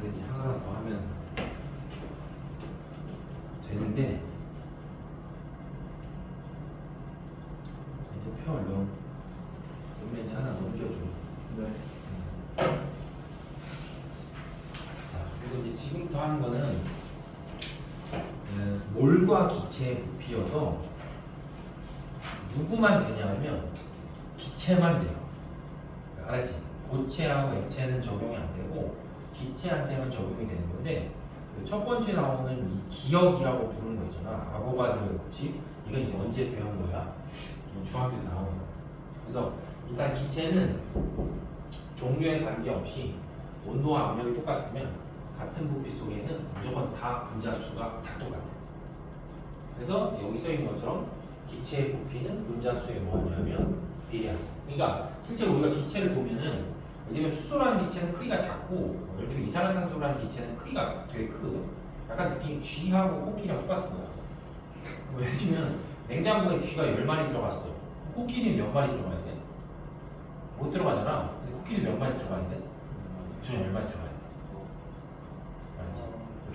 되지? 하나만 더 하면 되는데 이제 표 얼른 그러면 이제 하나 넘겨줘. 네. 자, 그리고 이제 지금부터 하는 거는 몰과 기체의 부피여서 누구만 되냐면 기체만 돼요. 알았지? 고체하고 액체는 적용이 안 되고 기체한테만 적용이 되는 건데 첫 번째 나오는 이 기억이라고 부르는 거 있잖아. 아보가드로의 법칙. 이건 이제 언제 배운 거야? 중학교에서 나오는 거야. 그래서 일단 기체는 종류에 관계없이 온도와 압력이 똑같으면 같은 부피 속에는 무조건 다 분자수가 다 똑같아. 그래서 여기 써 있는 것처럼 기체의 부피는 분자수에 뭐하냐면 비례한다. 그러니까 실제로 우리가 기체를 보면은 예를 들면 수소라는 기체는 크기가 작고 예를 들면 이산화탄소라는 기체는 크기가 되게 크거든. 약간 느낌이 쥐하고 코끼리랑 똑같은 거야. 예를 들면 냉장고에 쥐가 10마리 들어갔어. 코끼리는 몇 마리 들어가야 돼? 못 들어가잖아. 근데 코끼리 몇 마리 들어가야 돼? 무조건 10마리 들어가야 돼. 알았지?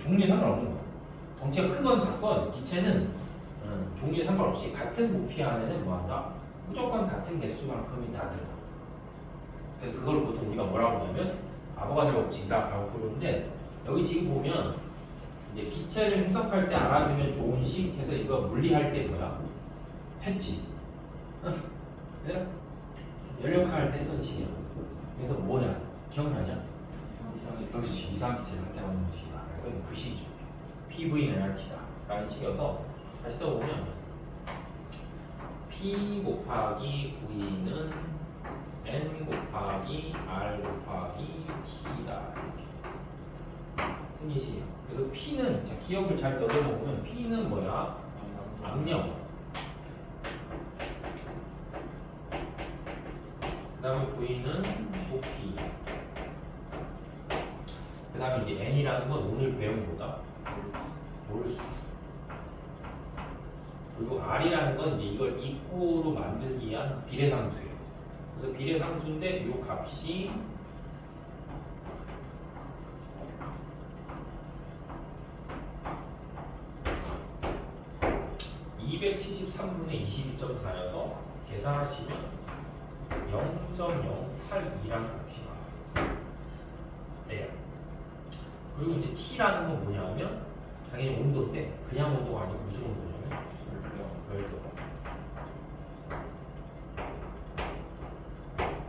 종류에 상관없는 거야. 덩치가 크건 작건 기체는 종류에 상관없이 같은 부피 안에는 뭐한다? 무조건 같은 개수만큼이 다 들어가. 그래서 그걸 보통 우리가 뭐라고 하냐면 아보가드로 법칙이다라고 부르는데 여기 지금 보면 이제 기체를 해석할 때 알아두면 좋은 식 해서 이거 물리할 때 뭐야? 했지. 얘들아 연력할 때 했던 식이야. 그래서 뭐냐? 기억나냐? 그렇지. 이상기체를 나타내는 식이야. 그래서 그 식이죠. PV는 NRT다 라는 식이어서 다시 써보면 P 곱하기 V는 N 곱하기 R 곱하기 T다 이렇게 생긴 식이야. 그래서 P는 자, 기억을 잘 넣어보면 P는 뭐야? 압력. 그 다음에 V는 부피. 그 다음에 이제 N이라는 건 오늘 배운 거다. 몰수. 그리고 R이라는 건 이제 이걸 이코로 만들기 위한 비례상수예요. 그래서 비례상수인데 이 값이 (273분의 22.4여서) 계산하시면 0.082라는 값이 나와요. 네. 그리고 이제 T라는 건 뭐냐면 당연히 온도인데 그냥 온도가 아니고 무슨 온도냐면 별도.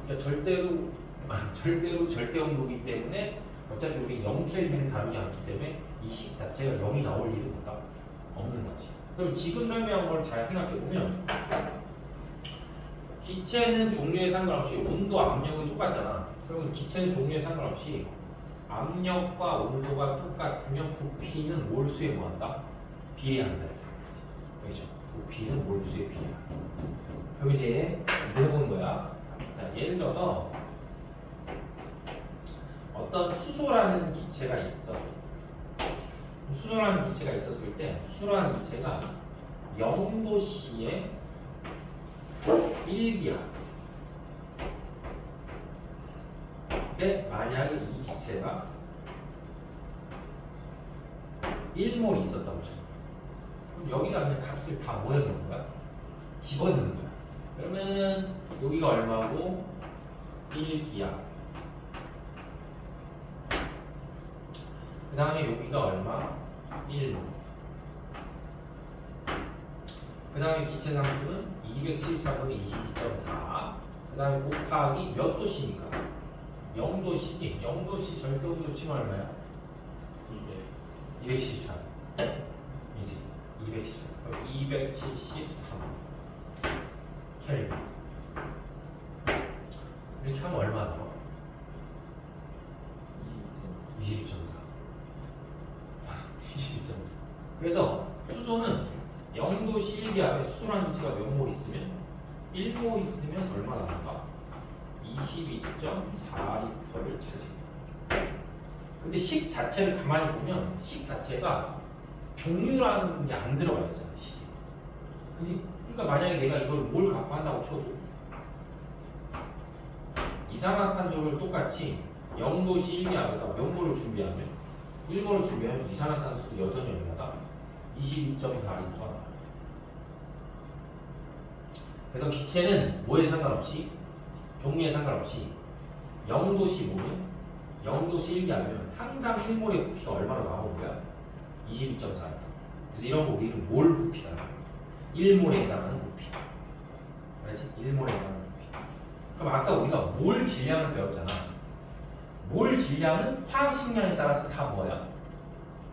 그러니까 절대로 절대 온도이기 때문에 어차피 우리 0켈빈을 다루지 않기 때문에 이 식 자체가 0이 나올 일은 없는 거지. 그럼 지금 설명한 걸 잘 생각해 보면 기체는 종류에 상관없이 온도, 압력이 똑같잖아. 그러면 기체는 종류에 상관없이 압력과 온도가 똑같으면 부피는 몰수에 뭐한다? 비례한다. 그렇죠? 부피는 몰수에 비례한다. 그럼 이제 이거 해보는 거야. 자, 예를 들어서 어떤 수소라는 기체가 있어. 수소라는 기체가 있었을 때 수소라는 기체가 0도씨에 1기압. 근데 만약에 이 기체가 1몰이 있었다고 쳐. 그럼 여기다 그냥 값을 다 뭐 해놓는 거야? 집어넣는 거야. 그러면은 여기가 얼마고? 1기압. 그 다음에 여기가 얼마? 1몰. 그 다음에 기체 상수는 214분의 22.4. 그 다음에 곱하기 몇 도씨니까? 0도씨지. 0도씨 절대온도 치면 얼마야? 273. 이지. 273. 273 켈빈. 이렇게 하면 얼마 나와? 22.4. 22.4. 그래서 수소는 0도 실기압에 수소라는 기체가 몇 몰 있으면 1몰 있으면 얼마 나올까? 22.4리터를 차지해요. 근데 식 자체를 가만히 보면 식 자체가 종류라는 게 안 들어가 있어요. 식이. 그치? 그러니까 만약에 내가 이걸 몰 갖고 한다고 쳐도 이산화탄소를 똑같이 0도씨 1기압에다 몇 몰을 준비하면 1몰을 준비하면 이산화탄소도 여전히 얼마다 22.4리터가 나와요. 그래서 기체는 뭐에 상관없이 종류에 상관없이 0도씨 몰은 0도씨 1기압이면 항상 1몰의 부피가 얼마나 나오는 거야? 22.4리터. 그래서 이런 거 우리는 몰 부피다. 1몰에 해당하는 부피. 알지? 1몰에 해당하는 부피. 그럼 아까 우리가 몰 질량을 배웠잖아. 몰 질량은 화학식량에 따라서 다 뭐야?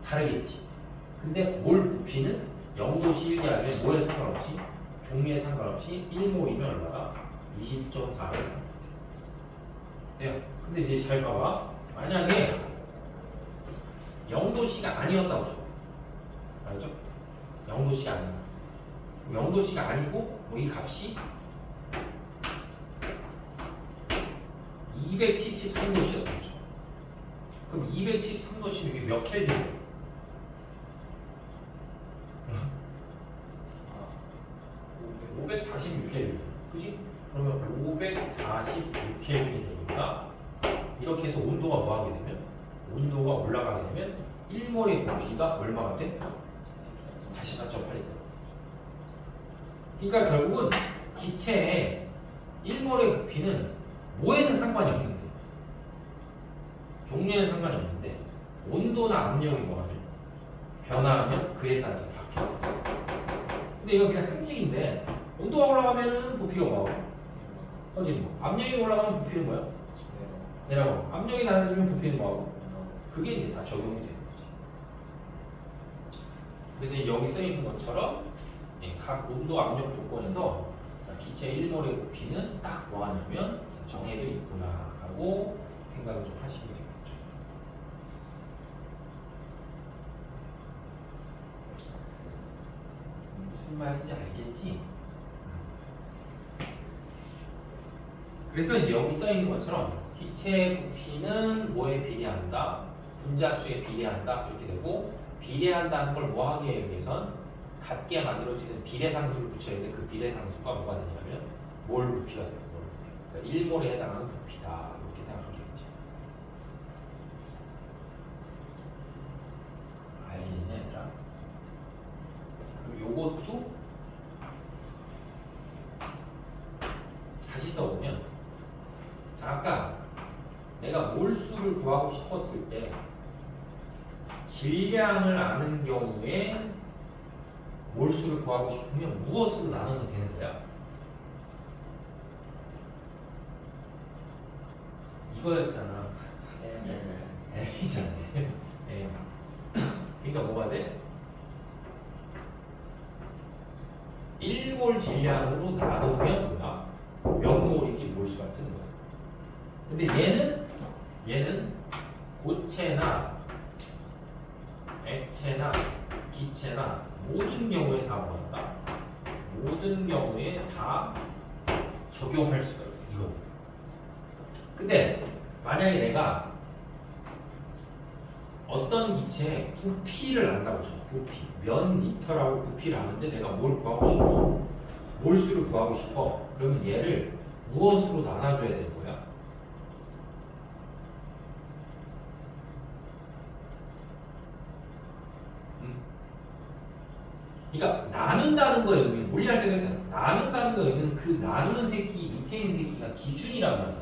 다르겠지. 근데 몰 부피는 0도씨 1기압에 뭐에 상관없이 종류에 상관없이 1몰이면 얼마다? 20.4를. 네. 근데 이제 잘 봐봐. 만약에 0도씨가 아니었다고 쳐. 알죠? 0도씨가 아니다. 0도씨가 아니고 뭐 이 값이 273도씨였다고 쳐. 그럼 273도씨는 이게 몇 켈빈이야? 546켈빈. 그지? 그러면 546켈빈이 되니까 이렇게 해서 온도가 뭐 하게 되면 온도가 올라가게 되면 1몰의 부피가 얼마가 돼? 44.8리터. 그러니까 결국은 기체의 1몰의 부피는 뭐에는 상관이 없는데 종류에는 상관이 없는데 온도나 압력이 뭐하면 변화하면 그에 따라서 바뀌어. 근데 이거 그냥 상식인데 온도가 올라가면은 부피가 뭐하고 커지는 거. 압력이 올라가면 부피는 뭐야? 내려가고. 압력이 낮아지면 부피는 뭐하고? 그게 이제 다 적용이 되는 거지. 그래서 이제 여기 써 있는 것처럼 각 온도 압력 조건에서 기체 1몰의 부피는 딱 뭐하냐면 정해져 있구나 하고 생각을 좀 하시면 되겠죠. 무슨 말인지 알겠지? 그래서 이제 여기 써 있는 것처럼 기체의 부피는 뭐에 비례한다? 분자수에 비례한다. 이렇게 되고 비례한다는 걸 뭐 하기에 위해선 같게 만들어지는 비례상수를 붙여야 되는데 그 비례상수가 뭐가 되냐면 몰 부피가 돼요. 몰 부피. 그러니까 1몰에 해당하는 부피다. 이렇게 생각하면 되겠지. 알겠냐 얘들아? 그럼 요것도 다시 써보면 자, 아까 내가 몰수를 구하고 싶었을 때 질량을 아는 경우에 몰수를 구하고 싶으면 무엇으로 나누면 되는 거야? 이거였잖아. M이잖아. M. 그러니까 뭐가 돼? 1몰 질량으로 나누면 뭐야? 몇 몰인지 몰수가 뜨는 거야. 근데 얘는 고체나 액체나 기체나 모든 경우에 다 뭐한다? 모든 경우에 다 적용할 수가 있어. 이거는. 근데 만약에 내가 어떤 기체의 부피를 안다고 쳐. 부피. 몇 리터라고 부피를 아는데 내가 뭘 구하고 싶어? 몰수를 구하고 싶어. 그러면 얘를 무엇으로 나눠줘야 되는 거야? 그러니까 나눈다는 거에 의미는 물리할 때도 했잖아. 나눈다는 거에 의미는 그 나누는 새끼 밑에 있는 새끼가 기준이란 말이야.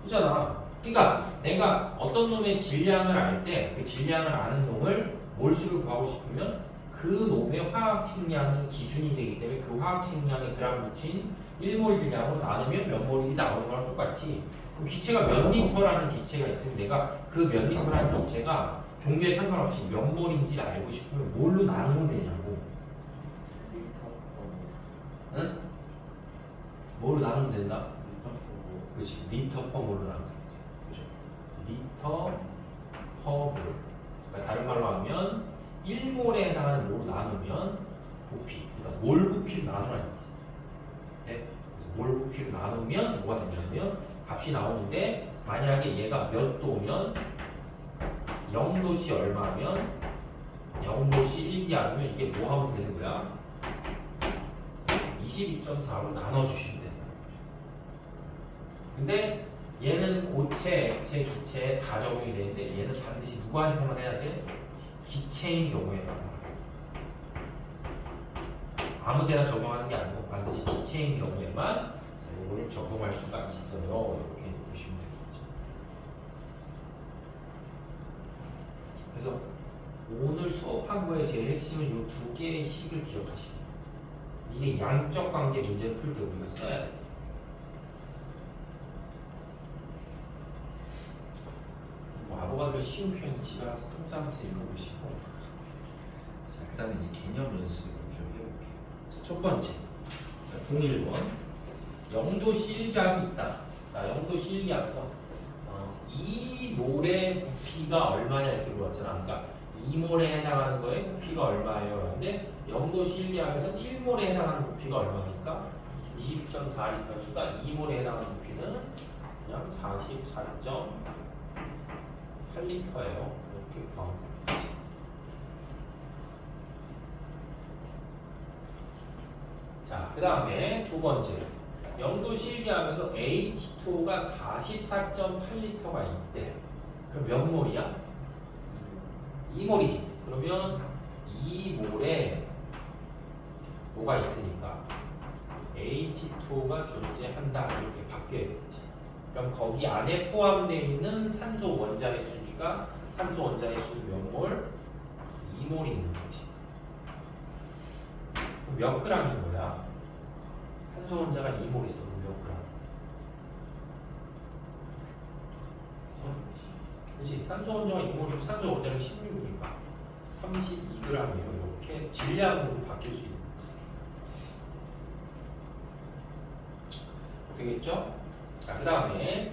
그잖아. 그러니까 내가 어떤 놈의 질량을 알 때 그 질량을 아는 놈을 몰수를 구하고 싶으면 그 놈의 화학식량이 기준이 되기 때문에 그 화학식량에 그람 붙인 1몰 질량으로 나누면 몇 몰이 나오는 거랑 똑같이 그 기체가 몇 리터라는 기체가 있으면 내가 그 몇 리터라는 기체가 종류에 상관없이 몇 몰인지를 알고 싶으면 뭘로 나누면 되냐고. 응? 뭐로 나누면 된다? 그렇지. 리터 퍼 몰로 나누면 되죠. 그죠? 리터 퍼 몰. 그러니까 다른 말로 하면 1몰에 해당하는 몰로 나누면 부피. 그러니까 몰 부피로 나누라는 거지. 네? 그래서 몰 부피로 나누면 뭐가 되냐면 값이 나오는데 만약에 얘가 몇 도면 0도씨 얼마면 0도씨 1기압이면 이게 뭐 하면 되는 거야? 22.4로 나눠주시면 된다는 거죠. 근데 얘는 고체, 액체, 기체에 다 적용이 되는데 얘는 반드시 누구한테만 해야 돼? 기체인 경우에만. 아무 데나 적용하는 게 아니고 반드시 기체인 경우에만 자, 이거를 적용할 수가 있어요. 이렇게 보시면 되겠죠. 그래서 오늘 수업한 거의 제일 핵심은 이 두 개의 식을 기억하시면 돼요. 이게 양적 관계 문제를 풀 때 우리가 써야 돼요. 아보가드로 쉬운 표현 집에 가서 통 싸면서 읽어보시고 자, 그 다음에 이제 개념 연습을 좀 해볼게요. 자, 첫 번째 자, 01번 영도 실기압이 있다. 자, 영도 실기압에서 이몰의 부피가 얼마냐 이렇게 물어봤잖아. 그러니까 2몰에 해당하는 거에 부피가 얼마예요? 근데 영도 실기압에서 1몰에 해당하는 부피가 얼마니까 20.4리터니까 2몰에 해당하는 부피는 그냥 44.8리터예요. 이렇게 구하면 됩니다. 자, 그 다음에 두 번째 영도 실기압에서 H2O가 44.8리터가 있대. 그럼 몇 몰이야? 2몰이지. 그러면 2몰에 뭐가 있으니까 H2O가 존재한다. 이렇게 바뀌어야 되겠지. 그럼 거기 안에 포함되어 있는 산소 원자의 수니까 산소 원자의 수 몇 몰? 2몰이 있는 거지. 그럼 몇 g인 거야? 산소 원자가 2몰 있어. 그럼 몇 g? 그렇지. 산소 원자가 2몰이면 산소 원자는 16이니까 32g이에요. 이렇게 질량으로 바뀔 수 있는 거지. 되겠죠? 자, 그 다음에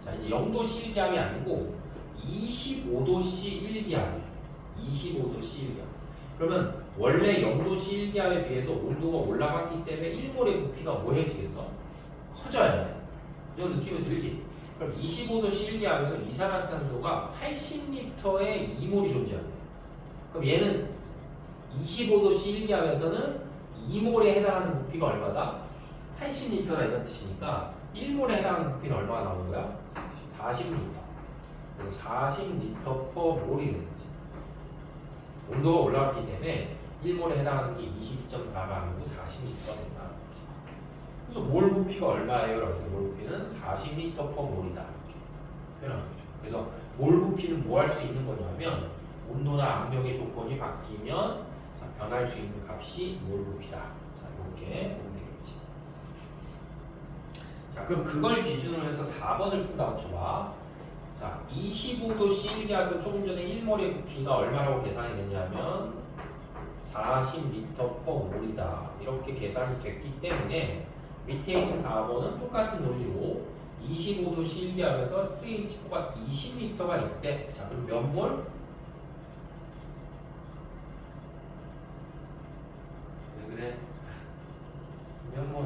자, 이제 0도 실기압이 아니고 25도씨 1기압. 25도씨 1기압. 그러면 원래 0도씨 1기압에 비해서 온도가 올라갔기 때문에 1몰의 부피가 뭐해지겠어? 커져야 돼. 이런 느낌이 들지? 그럼 25도씨 1기압에서 이산화탄소가 80리터의 2몰이 존재한대. 그럼 얘는 25도씨 1기압에서는 2몰에 해당하는 부피가 얼마다? 80리터다 이런 뜻이니까 1몰에 해당하는 부피는 얼마나 나오는 거야? 40리터. 그래서 40리터 per 몰이 되는 거지. 온도가 올라갔기 때문에 1몰에 해당하는 게 22.4가 아니고 40리터가 된다는 거지. 그래서 몰 부피가 얼마예요? 라고 해서 몰 부피는 40리터 per 몰이다. 이렇게 표현한 거죠. 그래서 몰 부피는 뭐 할 수 있는 거냐면 온도나 압력의 조건이 바뀌면 자, 변할 수 있는 값이 몰 부피다. 자, 이렇게 보면 되겠지. 자, 그럼 그걸 기준으로 해서 4번을 푼다고 쳐봐. 자, 25도 C기압에서 조금 전에 1몰의 부피가 얼마라고 계산이 됐냐면 40리터 per 몰이다. 이렇게 계산이 됐기 때문에 밑에 있는 4번은 똑같은 논리로 25도 C기압에서 CH4가 20리터가 있대. 자, 그럼 몇 몰? 왜 그래? 몇 몰?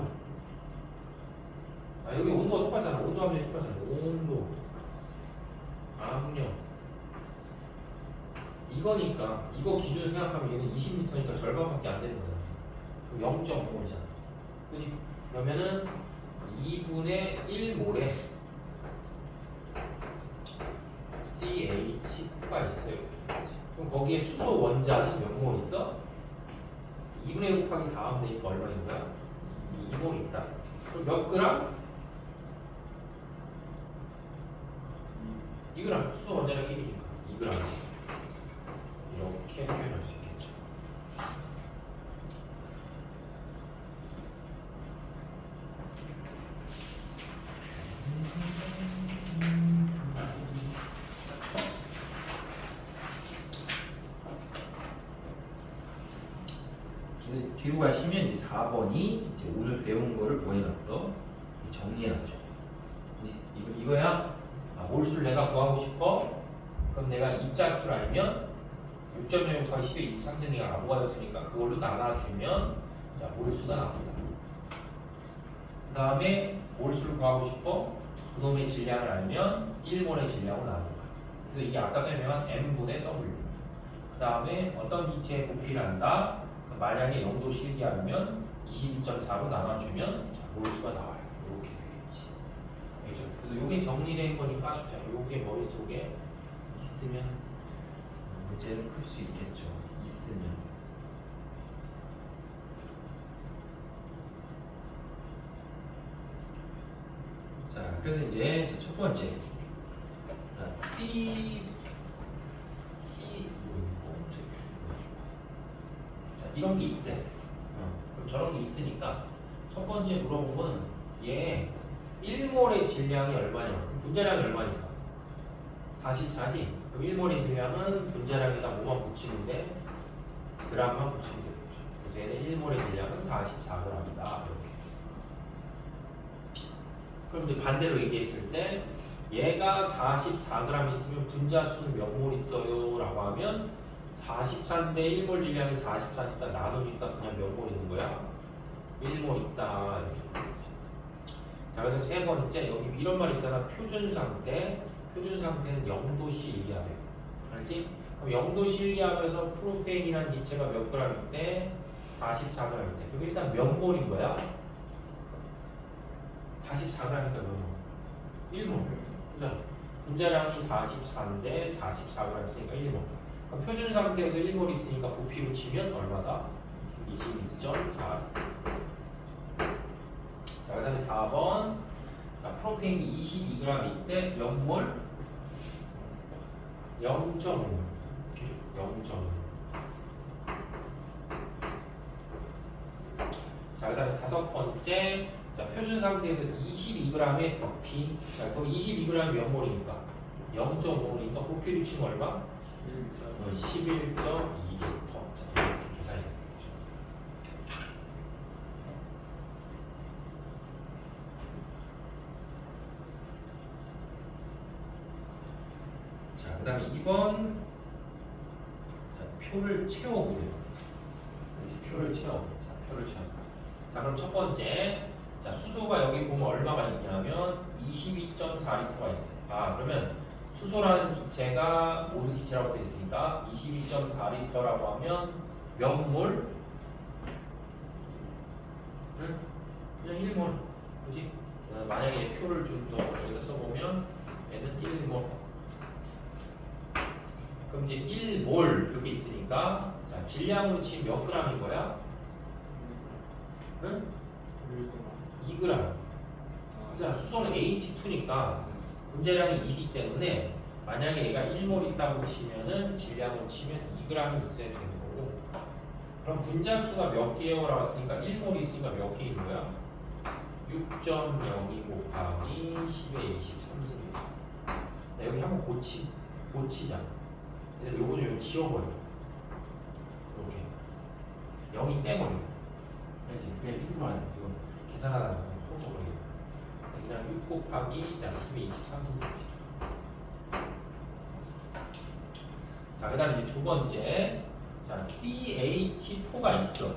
아, 여기 온도가 똑같잖아. 온도 함량이 똑같잖아. 온도, 압력. 이거니까 이거 기준으로 생각하면 얘는 20리터니까 절반밖에 안 되는 거잖아. 그럼 0.5이잖아. 그지? 그러면은 2분의 1몰에 CH4가 있어요. 그럼 거기에 수소 원자는 몇 몰 있어? 2분의 1 곱하기 4하면 되니까 얼마인 거야? 2몰 있다. 그럼 몇 그램? 2g. 수소 원자량 1이니까 2g. 이렇게 표현할 수 있겠죠. 뒤로 가시면 이제 4번이 이제 오늘 배운 거를 뭐 해놨어? 정리해놨죠. 이거야? 아, 몰수를 내가 구하고 싶어? 그럼 내가 입자수를 알면 6.0 곱하기 10의 23cm가 아보가드로 쓰니까 그걸로 나눠주면 자, 몰수가 나옵니다. 그 다음에 몰수를 구하고 싶어? 그놈의 질량을 알면 1몰의 질량으로 나눕니다. 그래서 이게 아까 설명한 m분의 w. 그 다음에 어떤 기체의 부피를 안다? 만약에 0도 실기하면 22.4로 나눠주면 자, 몰수가 나와요. 이렇게 되겠지. 알겠죠? 그래서 이게 정리된 거니까 자, 요게 머릿속에 있으면 문제를 풀 수 있겠죠. 있으면. 자, 그래서 이제 첫 번째. 자, 자, 이런 게 있대. 그럼 저런 게 있으니까 첫 번째 물어본 건 얘 1몰의 질량이 얼마냐? 그럼 분자량이 얼마니까? 44지? 그럼 1몰의 질량은 분자량에다 뭐만 붙이면 돼? g만 붙이면 되겠죠. 그래서 얘는 1몰의 질량은 44g이다. 이렇게. 그럼 이제 반대로 얘기했을 때 얘가 44g 있으면 분자수는 몇 몰 있어요? 라고 하면 44인데 1몰 질량이 44니까 나누니까 그냥 몇 몰 있는 거야? 1몰 있다. 이렇게. 자, 그다음 세 번째 여기 이런 말 있잖아. 표준 상태. 표준 상태는 0도씨 일기압이에요. 알지? 그럼 0도씨 일기압에서 프로페인이라는 기체가 몇 g인데 44g인데 그럼 일단 몇 몰인 거야? 44g이니까 몇 몰? 1몰. 그잖아. 분자량이 44인데 44g 있으니까 1몰. 그럼 표준 상태에서 1몰 있으니까 부피로 치면 얼마다? 22.4. 자, 그 다음에 4번. 자, 프로페인이 22g 이때 몇 몰? 0.5몰. 0.5. 자, 그 다음에 다섯 번째. 자, 표준 상태에서 22g의 부피. 자, 그럼 22g이 몇 몰이니까? 0.5니까 부피로 치면 얼마? 11.2L. 자, 이렇게 계산이 됩니다. 자, 그 다음에 2번. 자, 표를 채워보래요. 표를 채워. 자, 표를 채워. 자, 그럼 첫 번째. 자, 수소가 여기 보면 얼마가 있냐면 22.4L가 있대. 아, 그러면 수소라는 기체가 모든 기체라고 써 있으니까 22.4L라고 하면 몇 몰? 응? 그냥 1몰. 그지? 만약에 표를 좀 더 여기다 써보면 얘는 1몰. 그럼 이제 1몰 이렇게 있으니까 자, 질량으로 치면 몇 g인 거야? 응? 2g. 그잖아. 수소는 H2니까 분자량이 2기 때문에 만약에 얘가 1몰 있다고 치면은 질량으로 치면 2g이 있어야 되는 거고. 그럼 분자수가 몇 개요? 라고 했으니까 1몰 있으니까 몇 개 있는 거야? 6.02 곱하기 10의 23승. 여기 한번 고치자. 얘들 요거 좀 지워버려. 이렇게 0이 떼버려. 그렇지. 그냥 쭉으로 하자. 이거 계산하다가 헛버리겠다. 그냥 6 곱하기 자 10의 23승. 자, 그 다음에 두 번째. 자, CH4가 있어.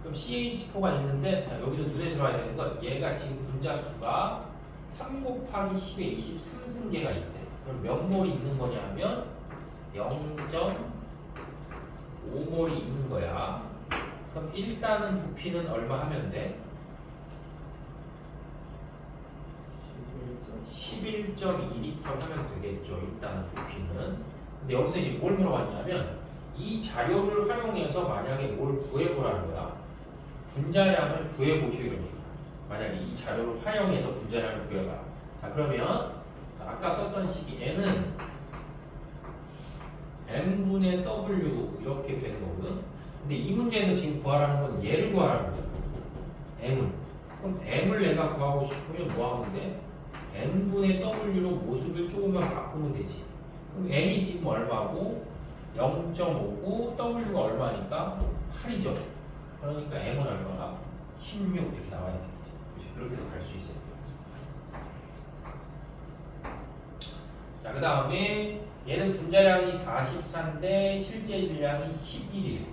그럼 CH4가 있는데, 자, 여기서 눈에 들어와야 되는 건 얘가 지금 분자수가 3 곱하기 10의 23승계가 있대. 그럼 몇 몰이 있는 거냐면 0.5몰이 있는 거야. 그럼 일단은 부피는 얼마 하면 돼? 11.2L 하면 되겠죠. 일단은 부피는. 근데 여기서 이제 뭘 물어봤냐면 이 자료를 활용해서 만약에 뭘 구해보라는 거야. 분자량을 구해보시오 이런 거야. 만약에 이 자료를 활용해서 분자량을 구해봐. 자, 그러면 자, 아까 썼던 식이 n은 m분의 w 이렇게 되는 거거든. 근데 이 문제에서 지금 구하라는 건 얘를 구하라는 거야. m을. 그럼 m을 내가 구하고 싶으면 뭐 하면 돼? n분의 w로 모습을 조금만 바꾸면 되지. 그럼 n이 지금 얼마고 0.5고 w가 얼마니까 8이죠. 그러니까 m은 얼마나? 16 이렇게 나와야 되겠지. 그렇게 해서 갈 수 있어요. 자, 그 다음에 얘는 분자량이 44인데 실제 질량이 11이에요.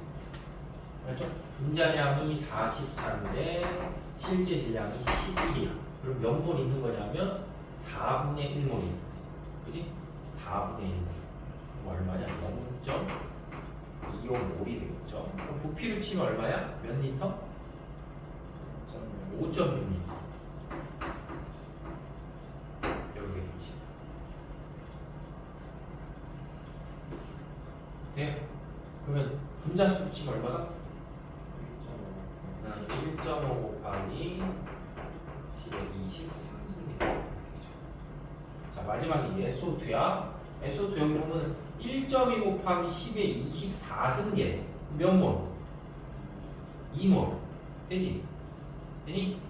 그렇죠? 분자량이 44인데 실제 질량이 11이야. 그럼 몇 몰 있는 거냐면 4분의 1몰 있는 거지. 그지? 4분의 1몰. 그럼 얼마냐? 0.25몰이 되겠죠. 그럼 부피를 치면 얼마야? 몇 리터? 5.6리터. 여기 돼. 그러면 분자수 치면 얼마다? 1.5 곱하기 10의 23승입니다. 자, 마지막이 SO2야. SO2 여기 보면 1.2 곱하기 10의 24승계 몇 몰? 2몰. 되지? 되니?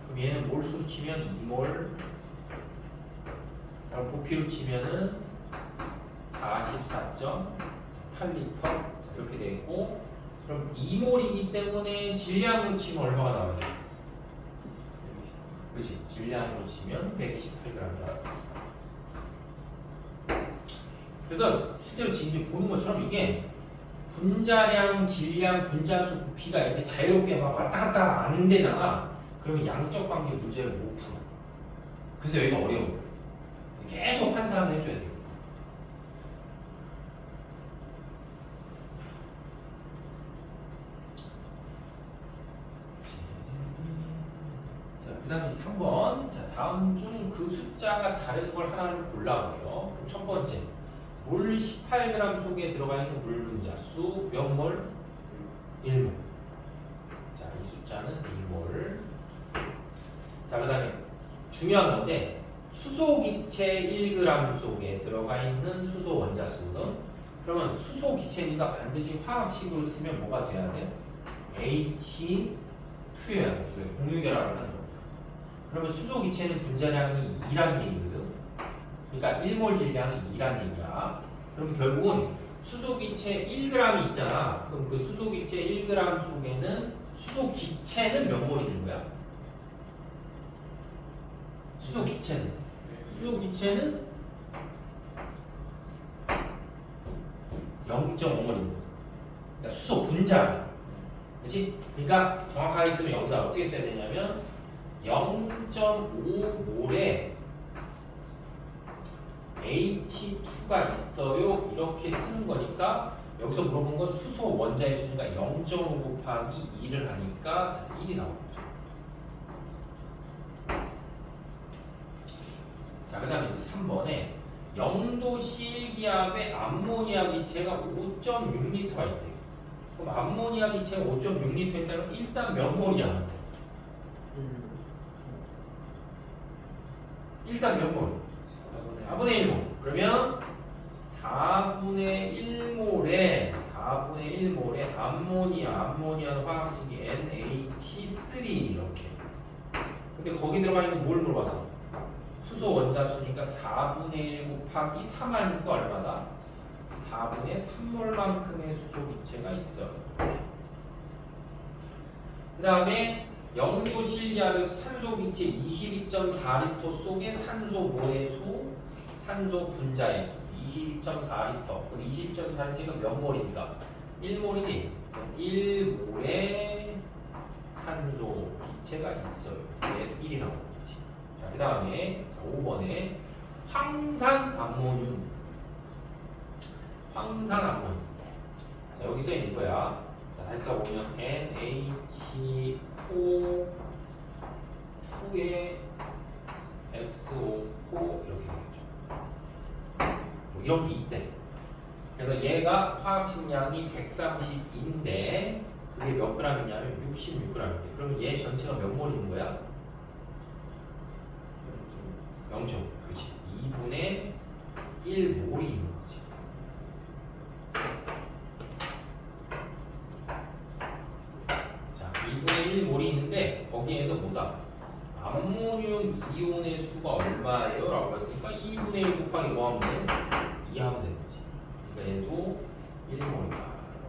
그럼 얘는 몰수로 치면 2몰. 그럼 부피로 치면은 44.8리터 이렇게 돼 있고, 그럼 2몰이기 때문에 질량으로 치면 얼마가 나와요? 그렇지? 질량으로 치면 128g이다. 그래서 실제로 지금 보는 것처럼 이게 분자량, 질량, 분자수, 부피가 이렇게 자유롭게 막 왔다 갔다 안 되잖아. 그러면 양적 관계 문제를 못 풀어. 그래서 여기가 어려워. 계속 환산을 해줘야 돼요. 자, 그 다음에 3번. 자, 다음 중 그 숫자가 다른 걸 하나를 골라보래요. 그럼 첫 번째. 물 18g 속에 들어가 있는 물 분자수 몇 몰? 1몰. 자, 이 숫자는 1몰. 자, 그 다음에 중요한 건데 수소기체 1g 속에 들어가 있는 수소 원자수는, 그러면 수소기체니까 반드시 화학식으로 쓰면 뭐가 돼야 돼? H2여야 돼. 왜? 공유결합을 하는 거니까. 그러면 수소기체는 분자량이 2란 얘기거든. 그러니까 1몰 질량이 2란 얘기야. 그럼 결국은 수소기체 1g이 있잖아. 그럼 그 수소기체 1g 속에는 수소기체는 몇 몰 있는 거야? 수소기체는 0.5몰 있는 거야. 그러니까 수소 분자. 그렇지? 그러니까 정확하게 쓰면 여기다 어떻게 써야 되냐면 0.5몰에 H2가 있어요. 이렇게 쓰는 거니까 여기서 물어본 건 수소 원자의 수니까 0.5 곱하기 2를 하니까 1이 나오는 거죠. 자, 그 다음에 이제 3번에 0도 실기압의 암모니아 기체가 5.6L가 있대요. 그럼 암모니아 기체가 5.6L 있다면 일단 몇 몰이야? 일단 몇 몰? 4분의 1몰. 그러면 4분의 1몰에 암모니아는 화학식이 NH3 이렇게. 근데 거기 들어가 있는 뭘 물어봤어? 수소 원자수니까 4분의 1 곱하기 3 하니까 얼마다? 4분의 3몰만큼의 수소 기체가 있어요. 그 다음에 0도 실기압에서 산소 기체 22.4리터 속에 산소 모의 수, 산소 분자의 수 22.4리터. 근데 22.4리터가 몇 몰입니까? 1몰이지. 1몰에 산소 기체가 있어요. 1이 나오는 거지. 자, 그 다음에 5번에 황산암모늄. 자, 여기 써 있는 거야. 자, 다시 써보면 NH4 2에 SO4 이렇게 되겠죠. 뭐 이런 게 있대. 그래서 얘가 화학식량이 130인데 그게 몇 g이냐면 66g인데, 그러면 얘 전체가 몇 몰 있는 거야? 0. 그렇지. 2분의 1몰이 있는 거지. 자, 2분의 1몰이 있는데 거기에서 뭐다? 암모늄 이온의 수가 얼마예요? 라고 했으니까 2분의 1 곱하기 뭐 하면 돼? 2 하면 되는 거지. 그러니까 얘도 1몰이다.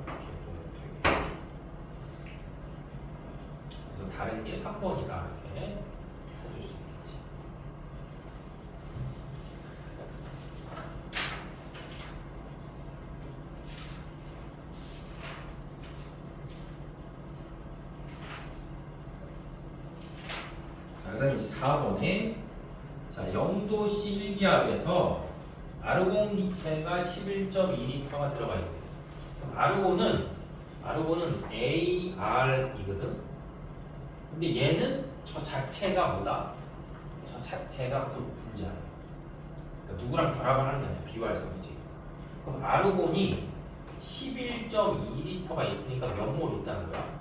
이렇게 보면 되겠죠. 그래서 다른 게 3번이다. 이렇게 써줄 수 있겠지. 자, 그 다음에 이제 4번에 자, 0도 실기압에서 아르곤 기체가 11.2리터가 들어가 있대요. 그럼 아르곤은 AR이거든. 근데 얘는 저 자체가 뭐다? 저 자체가 분자야. 그러니까 누구랑 결합을 하는 게 아니야. 비활성이지. 그럼 아르곤이 11.2리터가 있으니까 몇 몰 있다는 거야?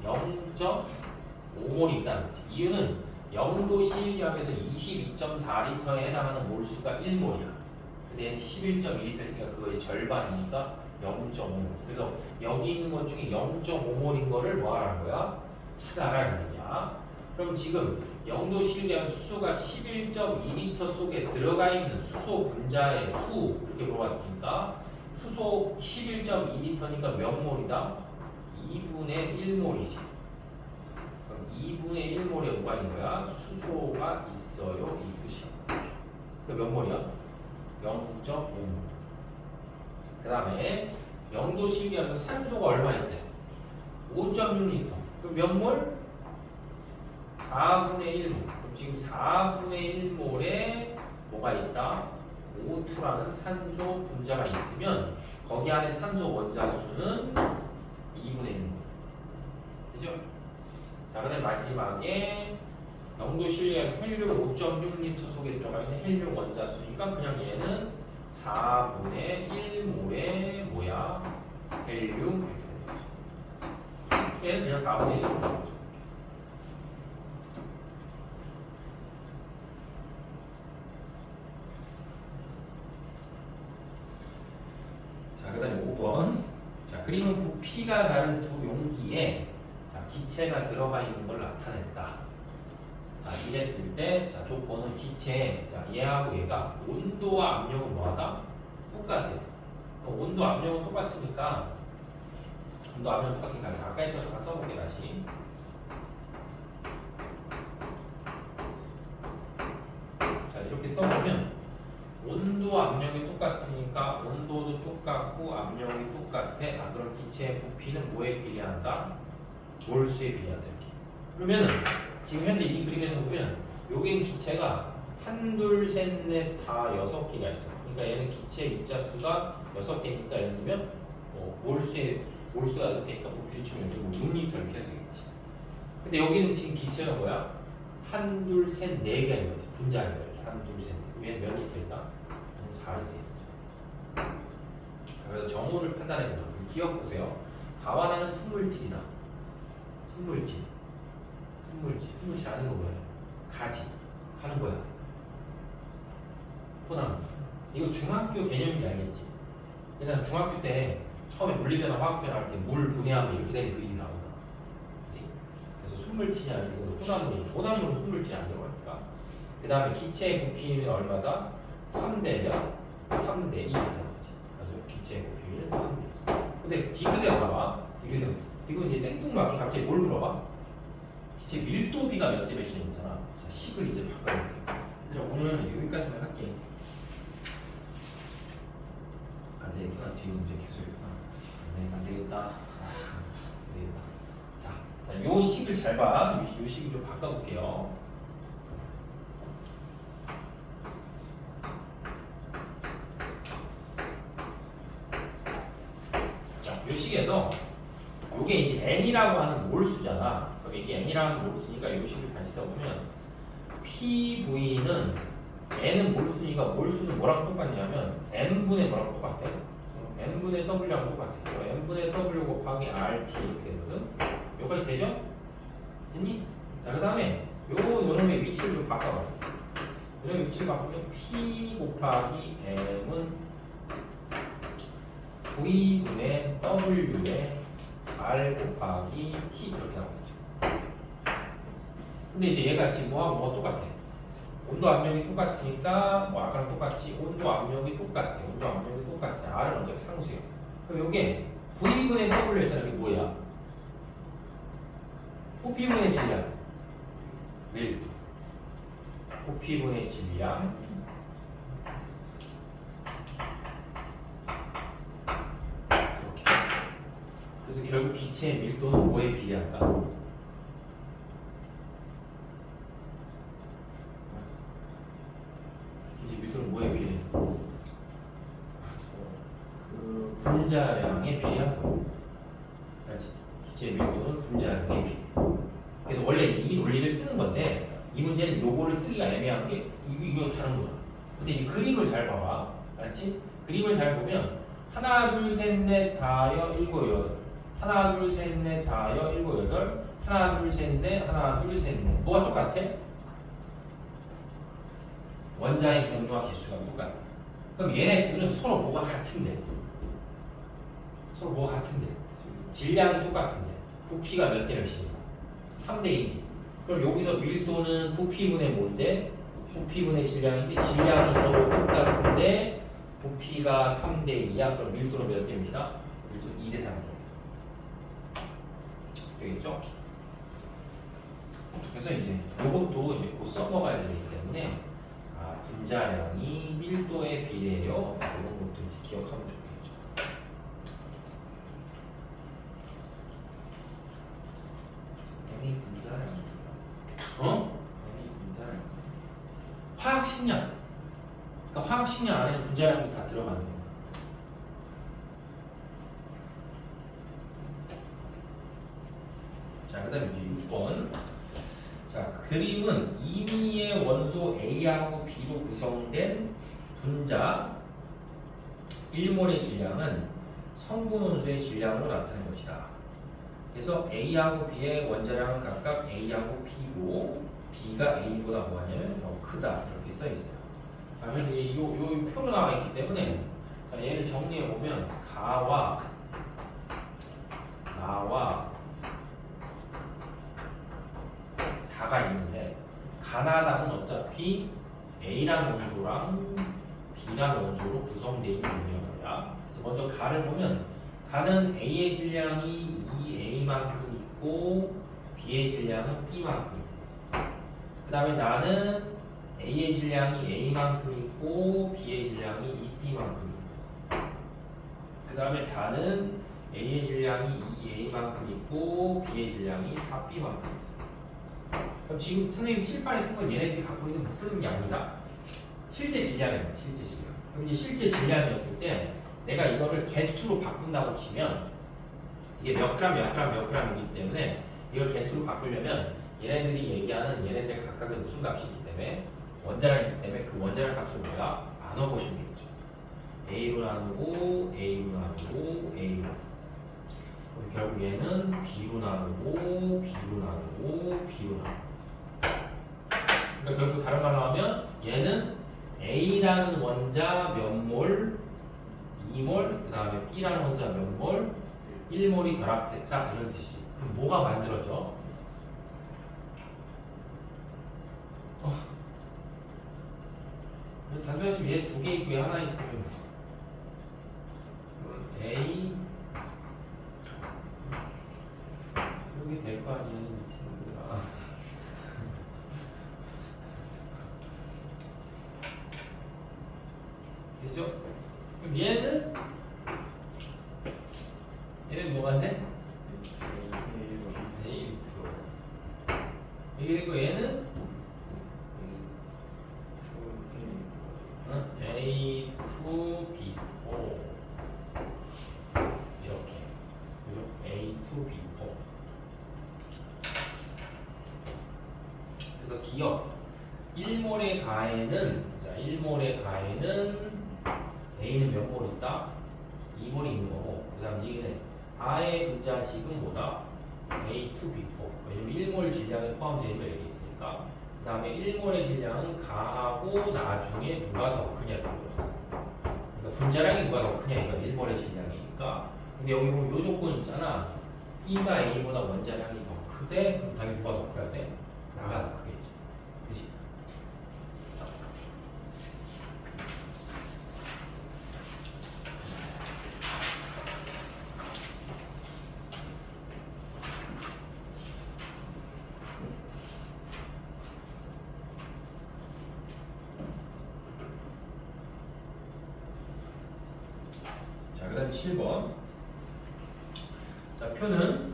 0.5몰이 있다는 거지. 이유는 0도 실기압에서 22.4리터에 해당하는 몰수가 1몰이야. 근데 얘는 11.2리터 있으니까 그거의 절반이니까 0.5몰. 그래서 여기 있는 것 중에 0.5몰인 거를 뭐 하라는 거야? 찾아라는 얘기야. 그럼 지금 0도 실기압 수소가 11.2리터 속에 들어가 있는 수소 분자의 수 이렇게 물어봤으니까 수소 11.2리터니까 몇 몰이다? 2분의 1몰이지. 그럼 2분의 1몰에 뭐가 있는 거야? 수소가 있어요. 이 뜻이야. 그 몇 몰이야? 0.5몰. 그 다음에 0도 실기하면 산소가 얼마 있대? 5.6리터. 그럼 몇 몰? 4분의 1몰. 그럼 지금 4분의 1몰에 뭐가 있다? O2라는 산소 분자가 있으면 거기 안에 산소 원자 수는 2분의 1몰. 그죠? 자, 그다음 마지막에 0도 실리압 헬륨 5.6리터 속에 들어가 있는 헬륨 원자 수니까 그냥 얘는 4분의 1몰의 뭐야? 헬륨. 얘는 그냥 4분의 1몰. 자, 그 다음에 5번. 자, 그림은 부피가 다른 두 용기에 자, 기체가 들어가 있는 걸 나타냈다. 자, 이랬을 때, 자, 조건은 기체, 자, 얘하고 얘가 온도와 압력은 뭐하다? 똑같아. 온도, 압력은 똑같으니까, 온도, 압력은 똑같으니까, 자, 아까 했던 잠깐 써볼게, 다시. 자, 이렇게 써보면, 온도, 압력이 똑같으니까, 온도도 똑같고, 압력이 똑같아. 아, 그럼 기체의 부피는 뭐에 비례한다? 몰수에 비례한다, 이렇게. 그러면은, 지금 현재 이 그림에서 보면 여기는 기체가 한, 둘, 셋, 넷, 다 6개가 있어. 그러니까 얘는 기체 입자수가 6개니까 예를 들면 몰수가 6개니까 부피를 치면 뭐 6리터 이렇게 해서 되겠지. 근데 여기는 지금 기체가 뭐야? 한, 둘, 셋, 4개가 있는 거지. 분자인 거야. 이렇게 한, 둘, 셋, 넷. 얘는 몇 리터 있다? 한 4리터. 그래서 정우를 판단해보자. 기억 보세요. 가와나는 순물질이다. 순물질 아닌 거 뭐야? 가지. 가는 거야. 포나무. 이거 중학교 개념인지 알겠지? 일단 중학교 때 처음에 물리변화, 화학변화 할 때 물 분해하면 이렇게 되는 그림이 나온다. 그치? 그래서 순물질이 아니고 포나무는 순물질이 안 들어가니까. 그 다음에 기체의 부피는 얼마다? 3대면 3대 2 이렇게 나오지. 그래서 기체의 부피는 3대 2. 근데 디귿에 봐봐. 디귿은 이제 땡뚱맞게 갑자기 뭘 물어봐? 제 밀도비가 몇 대 몇이냐 있잖아. 자, 10을 이제 바꿔볼게. 얘들아, 오늘 여기까지만 할게. 안 되겠구나. 뒤에 문제 계속 있구나. 안 되겠다. 안 되겠다. 자, 요 식을 잘 봐. 요 식을 좀 바꿔볼게요. 자, 요 식에서 요게 이제 n이라고 하는 몰수잖아. 그럼 이게 n이라는 몰수니까 요 식을 다시 써보면 PV는 n은 몰수니까 몰수는 뭐랑 똑같냐면 n분의 뭐랑 똑같아? n분의 w랑 똑같아. n분의 w 곱하기 RT 이렇게 되거든. 여기까지 되죠? 됐니? 자, 그 다음에 요놈의 위치를 좀 바꿔봐. 요놈의 위치를 바꾸면 P 곱하기 M은 V분의 W의 R 곱하기 T 이렇게 나오죠. 근데 이제 얘가 지금 뭐하고 똑같아. 온도 압력이 똑같으니까 뭐 아까랑 똑같이 온도 압력이 똑같아. R은 어차피 상수야. 그럼 요게 V분의 W 했잖아. 이게 뭐야? 포피분의 질량 밀도. 포피분의 질량 이렇게. 그래서 결국 기체의 밀도는 뭐에 비례한다? 기체 밀도는 뭐에 비례해? 그 분자량에 비례하는 거야. 기체의 밀도는 분자량에 비례해. 그래서 원래 이 논리를 쓰는 건데 이 문제는 요거를 쓰기가 애매한 게 이거 다른 거잖아. 근데 이 그림을 잘 봐봐. 알았지? 그림을 잘 보면 하나 둘 셋 넷 다여 일곱 여덟 하나 둘 셋 넷 다여 일곱 여덟 하나 둘 셋 넷 하나 둘 셋 넷 뭐가 똑같아? 원자의 종류와 개수가 똑같아. 그럼 얘네 둘은 서로 뭐가 같은데? 서로 뭐가 같은데? 질량이 똑같은데 부피가 몇 대 몇이니까? 3대 2지. 그럼 여기서 밀도는 부피분의 뭔데? 부피분의 질량인데 질량이 서로 똑같은데 부피가 3대 2야. 그럼 밀도는 몇 대 몇이다? 밀도 2대 3. 되겠죠? 그래서 이제 이것도 이제 곧 써먹어야 되기 때문에 분자량이 밀도에 비례해요. 이런 것도 이제 기억하면 좋겠죠. 괜히 분자량. 괜히 분자량. 화학 식량. 그러니까 화학 식량 안에는 분자량이 다 들어가는 거예요. 자, 그 다음에 이제 6번. 자, 그림은 임의의 원소 A하고 B로 구성된 분자 1몰의 질량은 성분 원소의 질량으로 나타낸 것이다. 그래서 A하고 B의 원자량은 각각 A하고 B고 B가 A보다 뭐하냐면 더 크다 이렇게 써 있어요. 그래서 이 표로 나와 있기 때문에 자, 얘를 정리해 보면 가와 가가 있는데 가나다는 어차피 A라는 원소랑 B라는 원소로 구성되어 있는 거야. 그래서 먼저 가를 보면 가는 A의 질량이 2A만큼 있고 B의 질량은 B만큼 있고 그 다음에 나는 A의 질량이 A만큼 있고 B의 질량이 2B만큼 있고 그 다음에 다는 A의 질량이 2A만큼 있고 B의 질량이 4B만큼 있어요. 그럼 지금 선생님 칠판에 쓴 건 얘네들이 갖고 있는 무슨 양이다? 실제 질량입니다. 실제 질량. 그럼 이제 실제 질량이었을 때 내가 이거를 개수로 바꾼다고 치면 이게 몇 그램 이기 때문에 이걸 개수로 바꾸려면 얘네들이 얘기하는 얘네들 각각의 무슨 값이 있기 때문에 원자량이기 때문에 그 원자량 값을 뭐야? 나눠보시면 되겠죠. A로 나누고 A로 나누고 A로 그럼 결국 얘는 B로 나누고 B로 나누고 B로 나누고 그러니까 결국 다른 말로 하면 얘는 A라는 원자 몇 몰, 2몰, 그 다음에 B라는 원자 몇 몰, 1몰이 결합됐다 이런 뜻이. 그럼 뭐가 만들어져? 단순히 지금 얘 두 개 있고 얘 하나 있으면 A 이렇게 될 거 아니야 미친놈들아. 되죠? 그럼 얘는 뭐가 돼? A2 이게 되고 얘는 A2B4 이렇게 그죠? A2B4 그래서 기억 1몰의 가에는 자 1몰의 가에는 A는 몇 몰 있다? 2몰이 있는 거고 그 다음 이게 가의 분자식은 뭐다? A2B4 왜냐면 1몰 질량이 포함되어 있는 거 여기 있으니까 그 다음에 1몰의 질량은 가하고 나중에 누가 더 크냐 이거였어. 그러니까 분자량이 누가 더 크냐 이거 1몰의 질량이니까 근데 여기 보면 요 조건 있잖아 B가 A보다 원자량이 더 크대 그럼 당연히 누가 더 커야 돼? 나가 더 크겠지 그치? 그 다음에 7번 자 표는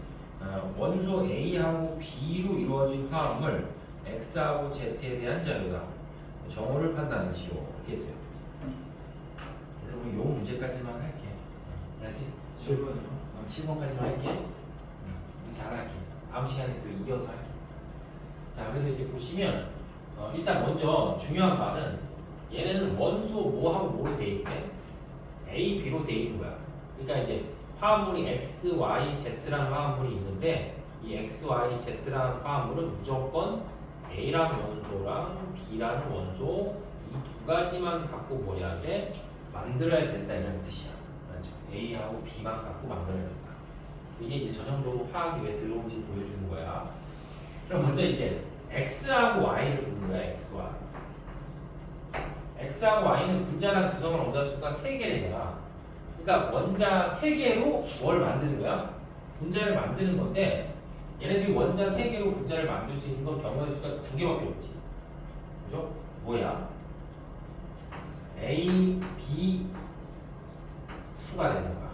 원소 A하고 B로 이루어진 화합물 X하고 Z에 대한 자료다. 정오를 판단하시오 이렇게 했어요. 그래서 우리 요 문제까지만 할게. 알았지? 7번이요? 7번까지만 할게. 이렇게 안 할게. 다음 시간에 그 이어서 할게. 자 그래서 이제 보시면 일단 먼저 중요한 말은 얘네는 원소 뭐하고 뭐로 돼 있대? A, B로 돼 있는 거야. 그러니까 이제 화합물이 X, Y, Z라는 화합물이 있는데 이 X, Y, Z라는 화합물은 무조건 A라는 원소랑 B라는 원소 이 두 가지만 갖고 뭐 해야 돼? 만들어야 된다 이런 뜻이야. 맞죠? A하고 B만 갖고 만들어야 된다. 이게 이제 전형적으로 화학이 왜 들어온지 보여주는 거야. 그럼 먼저 이제 X하고 Y를 보는 거야. X, Y. X하고 Y는 분자랑 구성을 원자수가 3개래잖아. 그러니까 원자 3개로 뭘 만드는 거야? 분자를 만드는 건데 얘네들이 원자 3개로 분자를 만들 수 있는 건 경우의 수가 2개밖에 없지. 그죠? 뭐야? A, B, 2가 되는 거야.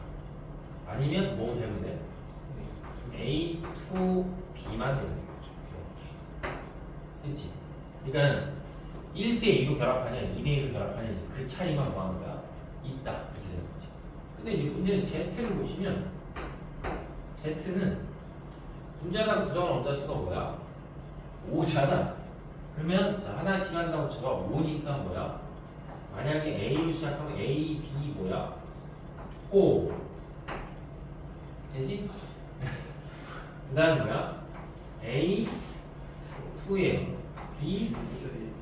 아니면 뭐 되면 돼? A, 2, B만 되는 거죠. 이렇게. 그치? 그러니까 1대2로 결합하냐, 2대1로 결합하냐, 그 차이만 뭐 하는 거야? 있다. 이렇게 되는 거지. 근데 이제 문제는 Z를 보시면, Z는 분자간 구성원 원자수가 뭐야? 5잖아. 그러면, 자, 하나씩 한다고 쳐봐. 5니까 뭐야? 만약에 A로 시작하면 A, B 뭐야? 5. 되지? 그 다음 뭐야? A, 2에 B, 3.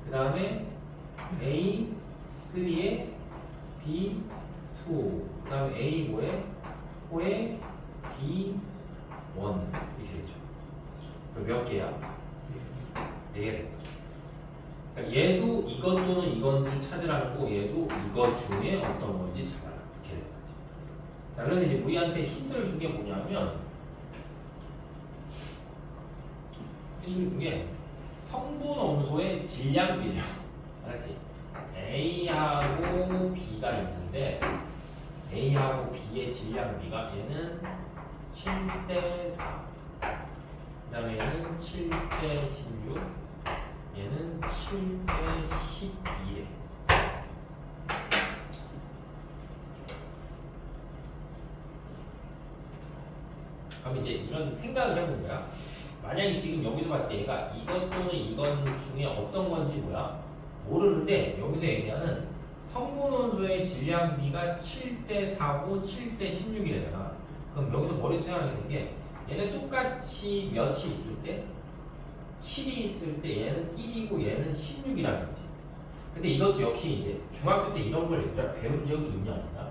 그 다음에 A 3에 B 2. 그 다음에 A 뭐에? 4에 B 1. 이렇게 되죠. 그럼 몇 개야? 4개. 그러니까 얘도 이것 또는 이건지를 찾으라는 거고 얘도 이거 중에 어떤 건지 찾아라. 이렇게 되는 거지. 자, 그래서 이제 우리한테 힌트를 준 게 뭐냐면 힌트를 준 게 성분 원소의 질량비례요. 알았지? A하고 B가 있는데 A하고 B의 질량비가 얘는 7대 4. 그 다음에 얘는 7대 16. 얘는 7대 12래. 그럼 이제 이런 생각을 해본 거야. 만약에 지금 여기서 봤을 때 얘가 이것 또는 이건 중에 어떤 건지 뭐야? 모르는데 여기서 얘기하는 성분 원소의 질량비가 7대 4고 7대 16이래잖아. 그럼 여기서 머릿속에 생각해야 되는 게 얘네 똑같이 몇이 있을 때 7이 있을 때 얘는 1이고 얘는 16이라는 거지. 근데 이것도 역시 이제 중학교 때 이런 걸 얘들아 배운 적이 있냐 없나?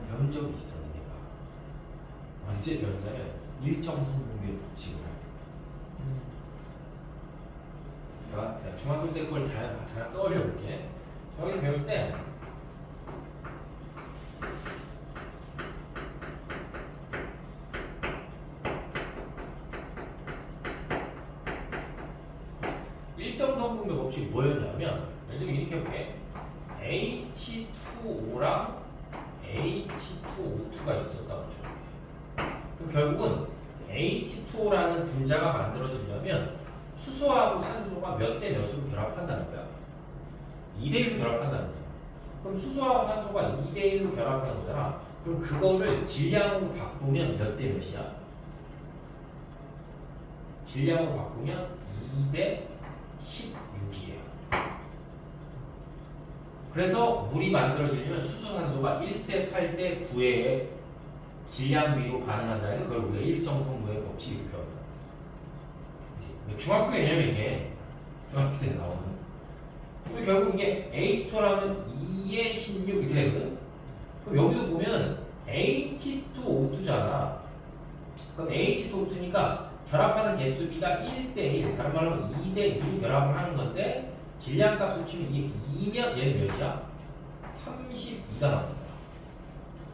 배운 적이 있어. 언제 배웠냐면 일정 성분비의 법칙을 할 때. 내가 중학교 때 걸 잘 떠올려 볼게. 중학교 때 배울 때 일정 성분비의 법칙이 뭐였냐면 예를 들면 이렇게 해볼게. H2O랑 H2O2가 있었다고 쳐. 그럼 결국은 H2O라는 분자가 만들어지려면 수소하고 산소가 몇 대 몇으로 결합한다는 거야. 2대1로 결합한다는 거야. 그럼 수소하고 산소가 2대1로 결합하는 거잖아. 그럼 그거를 질량으로 바꾸면 몇 대 몇이야? 질량으로 바꾸면 2대 16이에요. 그래서 물이 만들어지려면 수소산소가 1대 8대 9의 질량비로 반응한다 해서 그걸 우리가 일정성분의 법칙을 배웠다. 중학교 개념이 이게 중학교 때 나오는. 그리고 결국 이게 H2라면 2의 16 이렇게 되거든. 그럼 여기도 보면 H2O2잖아. 그럼 H2O2니까 결합하는 개수비가 1대1, 다른 말로 하면 2대2로 결합을 하는 건데 질량값을 치면 이게 2면 얘는 몇이야? 32가 나옵니다.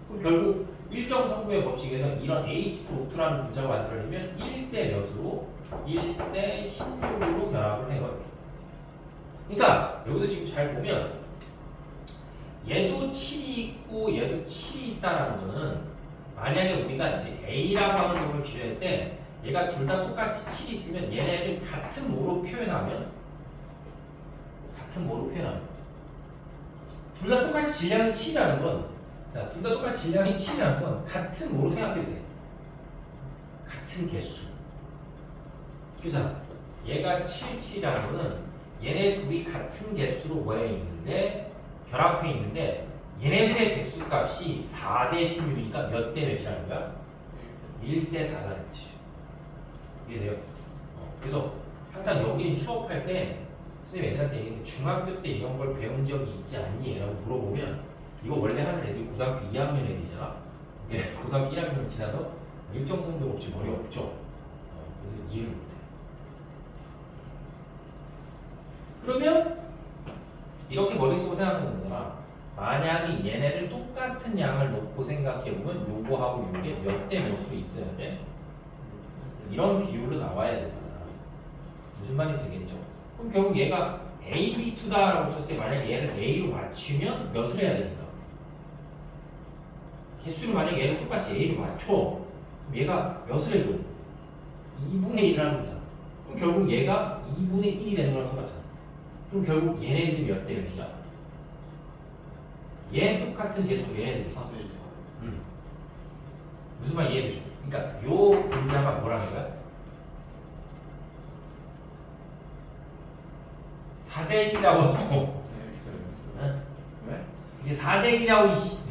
그럼 결국 일정 성분의 법칙에서 이런 H2O2라는 분자가 만들어지면 1대 몇으로? 1대 16으로 결합을 해요. 그러니까 여기서 지금 잘 보면 얘도 7이 있고 얘도 7이 있다라는 거는 만약에 우리가 이제 A라고 하는 놈을 기준할 때 얘가 둘 다 똑같이 7이 있으면 얘네들 같은 모로 표현하면 둘 다 똑같이 질량이 7이라는 건 자, 둘 다 똑같이 질량이 7이라는 건 같은 뭐로 생각해도 돼. 같은 개수. 그잖아. 얘가 7, 7이라는 거는 얘네 둘이 같은 개수로 모여 있는데 결합해 있는데 얘네들의 개수 값이 4대 16이니까 몇 대 몇이라는 거야? 1대 4다 그랬지. 이해돼요? 그래서 항상 여기는 추억할 때 선생님 애들한테 얘기했는데 중학교 때 이런 걸 배운 적이 있지 않니? 라고 물어보면 이거 원래 하는 애들이 고등학교 2학년 애들이잖아. 고등학교 1학년 지나서 일정 정도 없이 머리 없죠. 그래서 이해를 못해. 그러면 이렇게 머릿속으로 생각하는 거잖아. 만약에 얘네를 똑같은 양을 놓고 생각해보면 요거하고 요게 몇 대 몇으로 있어야 돼? 이런 비율로 나와야 되잖아. 무슨 말인지 되겠죠? 그럼 결국 얘가 AB2다라고 쳤을 때 만약에 얘를 A로 맞추면 몇을 해야 됩니까? 개수를 만약에 얘를 똑같이 A로 맞춰. 그럼 얘가 몇을 해줘? 2분의 1을 하는 거잖아. 그럼 결국 얘가 2분의 1이 되는 거랑 똑같잖아. 그럼 결국 얘네들이 몇 대 몇이야? 얘 똑같은 개수 얘네들 4대 2, 4대. 무슨 말 이해되죠? 그러니까 요 분자가 뭐라는 거야? 4대 1이라고. X. 응? 왜? 이게 4대 1이라고 이씨.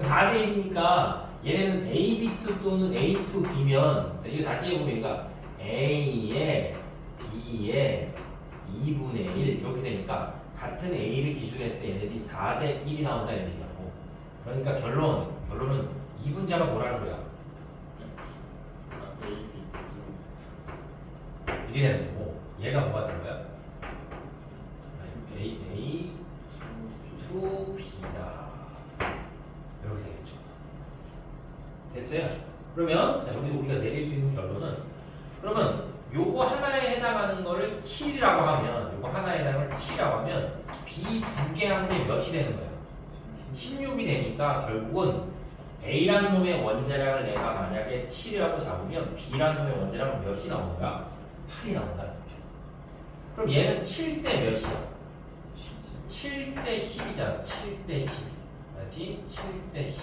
4대 1이니까 얘네는 AB2 또는 A2B면 이거 다시 해보면 얘가 A에 B에 2분의 1 이렇게 되니까 같은 A를 기준으로 했을 때 얘네들이 4대 1이 나온다는 얘기라고. 그러니까 결론은 이 분자가 뭐라는 거야? A, B, 이게 되는 거고 얘가 뭐가 되는 거야? A, 2B다 이렇게 되겠죠. 됐어요? 그러면 자 여기서 우리가 내릴 수 있는 결론은 그러면 요거 하나에 해당하는 거를 7이라고 하면 요거 하나에 해당하는 걸 7이라고 하면 B 두 개 한 게 몇이 되는 거야? 16이 되니까 결국은 A라는 놈의 원자량을 내가 만약에 7이라고 잡으면 B라는 놈의 원자량은 몇이 나오는 거야? 8이 나온다는 거죠. 그럼 얘는 7대 몇이야? 7대 10이잖아. 7대 10. 맞지? 7대 10.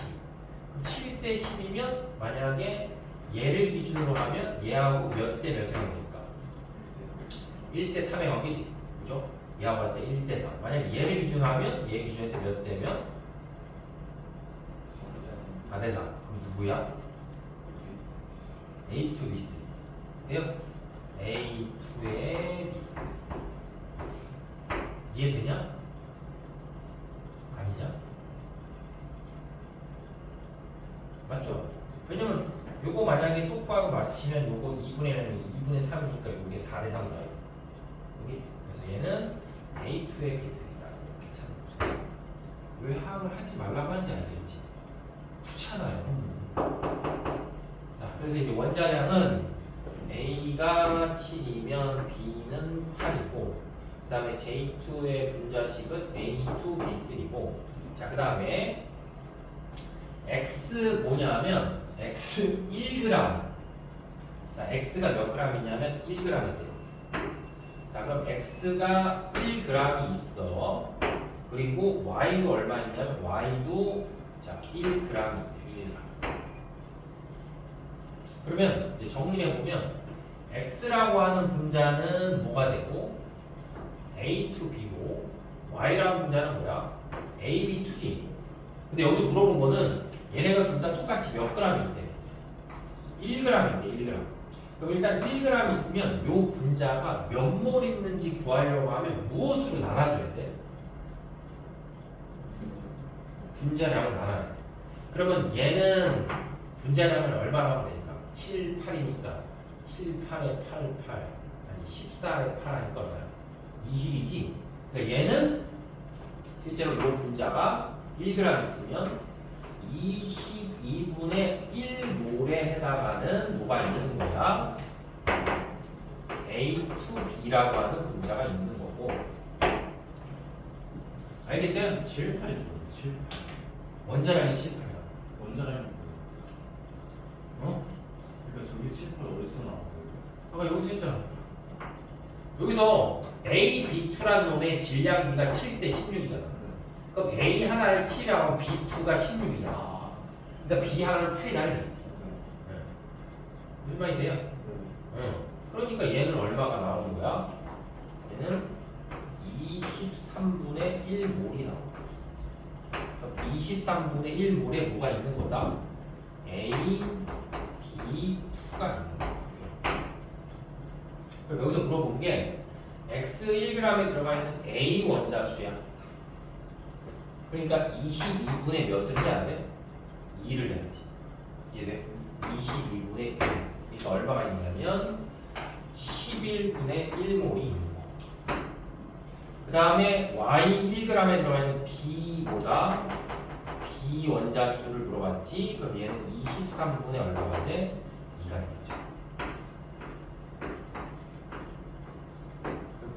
그럼 7대 10이면 만약에 얘를 기준으로 하면 얘하고 몇 대 몇의 관계일까? 1대 3의 관계지. 그죠? 얘하고 할 때 1대 3. 만약에 얘를 기준으로 하면 얘 기준할 때 몇 대면? 4대 3. 그럼 누구야? A2, B3. 돼요? A2의 B3. 이해되냐? 아니냐? 맞죠? 왜냐면 요거 만약에 똑바로 맞히면 요거 2분의 1은 2분의 3이니까 요게 4대 3이 나와요. 여기. 그래서 얘는 A2의 B3다. 이렇게 찾는 거죠. 왜 화학을 하지 말라고 하는지 알겠지? 귀찮아요. 자, 그래서 이제 원자량은 A가 7이면 B는 8이고 그 다음에 J2의 분자식은 A2, B3고 자, 그 다음에 X 뭐냐면 X 1g 자, X가 몇 g이냐면 1g이 돼요. 자, 그럼 X가 1g이 있어. 그리고 Y도 얼마 있냐면 Y도 자, 1g이 돼요. 1g. 그러면 이제 정리해보면 X라고 하는 분자는 뭐가 되고 A2B고 Y라는 분자는 뭐야? AB2G. 근데 여기서 물어본 거는 얘네가 둘 다 똑같이 몇 g이 있대? 1g인데 1g. 그럼 일단 1g 있으면 요 분자가 몇 몰 있는지 구하려고 하면 무엇으로 나눠줘야 돼? 분자량을 나눠야 돼. 그러면 얘는 분자량을 얼마나 하면 되니까? 7, 8이니까 7, 8에 8, 8 아니 14에 8 하니까 얼마야? 20이지? 그러니까 얘는 실제로 이 분자가 1g 있으면 22분의 1몰에 해당하는 뭐가 있는 거야? A2B라고 하는 분자가 있는 거고 알겠어요? 7, 8이죠. 7, 8. 원자량이 7, 8이야. 원자량이 어? 그러니까 저기 7, 8 어디서 나온 거예요? 아까 여기서 했잖아. 여기서 A, B2라는 놈의 질량비가 7대 16이잖아. 그럼 A 하나를 7이라고 하면 B2가 16이잖아. 아, 그러니까 B 하나를 8이 나는 거지. 네. 무슨 말이 돼요? 응. 그러니까 얘는 얼마가 나오는 거야? 얘는 1몰이 나옵니다. 23분의 1몰에 뭐가 있는 거다? A, B, 2가 있는 거예요. 그럼 여기서 물어본 게 X 1g에 들어가 있는 A 원자수야. 그러니까 22분의 몇을 해야 돼? 2를 해야지. 이해돼? 22분의 1. 그러니까 얼마가 있냐면 11분의 1몰이 있는 거. 그 다음에 Y 1g에 들어가 있는 B보다 B 원자수를 물어봤지. 그럼 얘는 23분의 얼마가 돼? 2가 되죠.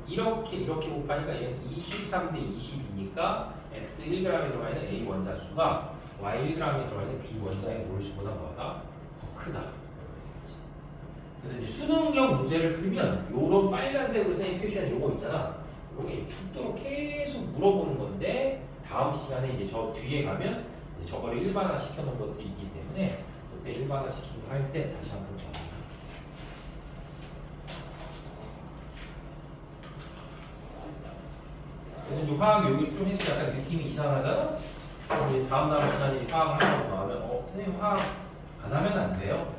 이렇게 곱하니까 얘는 23대 20이니까 X 1g에 들어가 있는 A 원자수가 Y 1g에 들어가 있는 B 원자의 몰수보다 뭐가 더 크다. 그래서 이제 수능형 문제를 풀면 요런 빨간색으로 선생님 표시한 요거 있잖아. 요게 축도로 계속 물어보는 건데 다음 시간에 이제 저 뒤에 가면 이제 저거를 일반화 시켜놓은 것도 있기 때문에 그때 일반화 시키는 거 할 때 다시 한번 정리할게요. 그래서 이제 화학 여기 좀 했을 때 약간 느낌이 이상하잖아? 이제 다음 시간에 화학 하려고 나오면 선생님 화학 안 하면 안 돼요?